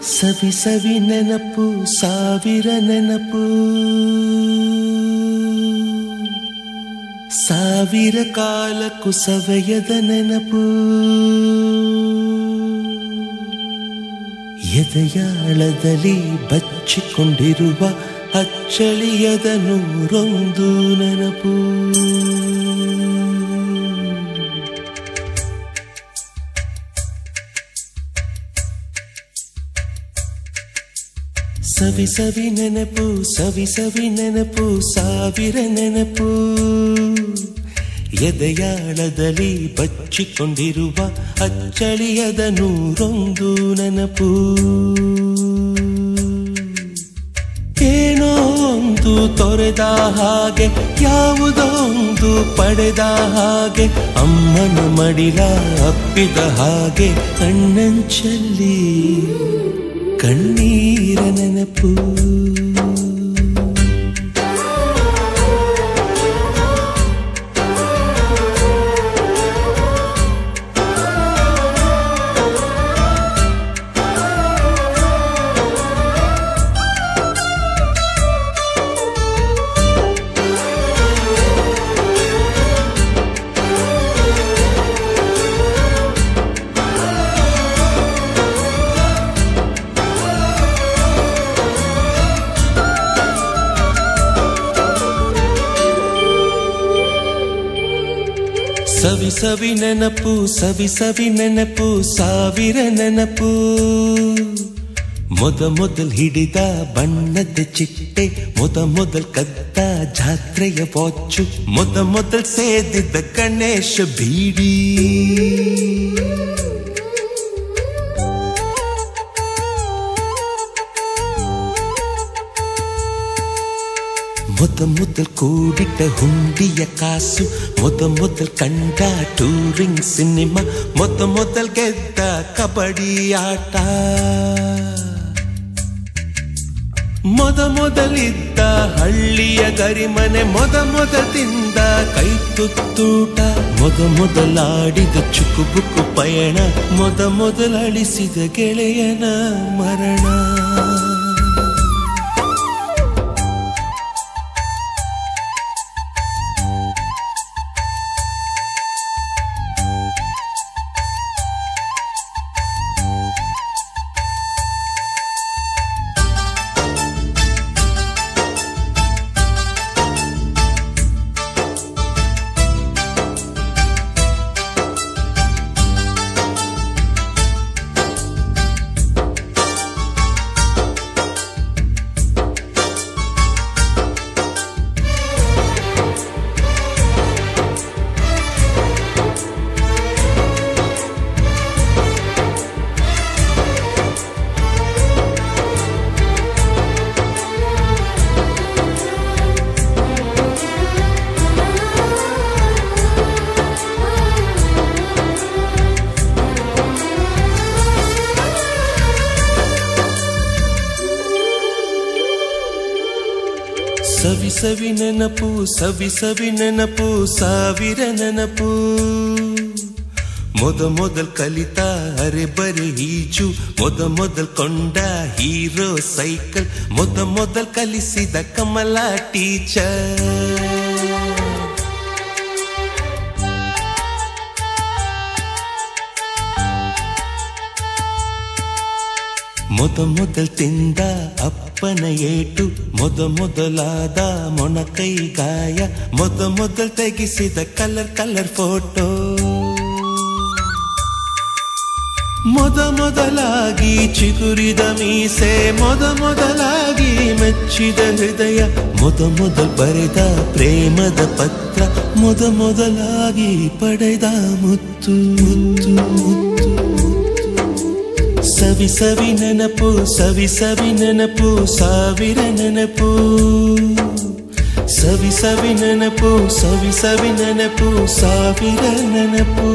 ಸವಿ ಸವಿ ನೆನಪು ಸಾವಿರ ನೆನಪು ಸಾವಿರ ಕಾಲಕ್ಕೂ ಸವೆಯದ ನೆನಪು ಎದೆಯಾಳದಲ್ಲಿ ಬಚ್ಚಿಕೊಂಡಿರುವ ಅಚ್ಚಳಿಯದ ನೂರೊಂದು ನೆನಪು ಸವಿ ಸವಿ ನೆನಪು ಸವಿ ಸವಿ ನೆನಪು ಸಾವಿರ ನೆನಪು ಎದೆಯಾಳದಲ್ಲಿ ಬಚ್ಚಿಕೊಂಡಿರುವ ಅಚ್ಚಳಿಯದ ನೂರೊಂದು ನೆನಪು ಏನೋ ಒಂದು ತೊರೆದ ಹಾಗೆ ಯಾವುದೋ ಒಂದು ಪಡೆದ ಹಾಗೆ ಅಮ್ಮನ ಮಡಿಲ ಅಪ್ಪಿದ ಹಾಗೆ ಕಣ್ಣಂಚಲ್ಲಿ ಕಣ್ಣೀರ ನೆನಪು ಸವಿ ಸವಿ ನೆನಪು ಸವಿ ಸವಿ ನೆನಪು ಸಾವಿರ ನೆನಪು ಮೊದಲ್ ಹಿಡಿದ ಬಣ್ಣದ ಚಿಟ್ಟೆ ಮೊದಲ್ ಕದ್ದ ಜಾತ್ರೆಯ ವಾಚು ಮೊದಲ್ ಸೇದಿದ್ದ ಗಣೇಶ ಬೀಡಿ ಮೊದಲ್ ಕೂಡಿಟ್ಟ ಹುಂಡಿಯ ಕಾಸು ಮೊದಲ್ ಕಂಡ ಟೂರಿಂಗ್ ಸಿನಿಮಾ ಮೊದಲ್ ಗೆದ್ದ ಕಬಡ್ಡಿ ಆಟ ಮೊದಲಿದ್ದ ಹಳ್ಳಿಯ ಗರಿಮನೆ ಮೊದಲ್ ತಿಂದ ಕೈ ತುತ್ತೂಟ ಮೊದಲಾಡಿದ ಚುಕುಬುಕು ಪಯಣ ಮೊದಲ್ ಅಳಿಸಿದ ಗೆಳೆಯನ ಮರಣ ಸವಿ ಸವಿ ನೆನಪು ಸವಿ ಸವಿ ನೆನಪು ಸಾವಿರ ನೆನಪು ಮೊದಲ್ ಕಲಿತ ಅರೆಬರೆ ಈಜು ಮೊದಲ್ ಕೊಂಡ ಹೀರೋ ಸೈಕಲ್ ಮೊದಲ್ ಕಲಿಸಿದ ಕಮಲ ಟೀಚರ್ ಮೊದಲ್ ತಿಂದ ಅಪ್ಪನ ಏಟು ಮೊದಲಾದ ಮೊಣಕೈ ಗಾಯ ಮೊದಲ್ ತೆಗೆಸಿದ ಕಲರ್ ಫೋಟೋ ಮೊದಲಾಗಿ ಚಿಗುರಿದ ಮೀಸೆ ಮೊದಲಾಗಿ ಮೆಚ್ಚಿದ ಹೃದಯ ಮೊದಲ್ ಬರೆದ ಪ್ರೇಮದ ಪತ್ರ ಮೊದಲಾಗಿ ಪಡೆದ ಮುತ್ತು ಸವಿ ಸವಿ ನೆನಪು ಸವಿ ಸವಿ ನೆನಪು ಸಾವಿರ ನೆನಪು ಸವಿ ಸವಿ ನೆನಪು ಸವಿ ಸವಿ ನೆನಪು ಸಾವಿರ ನೆನಪು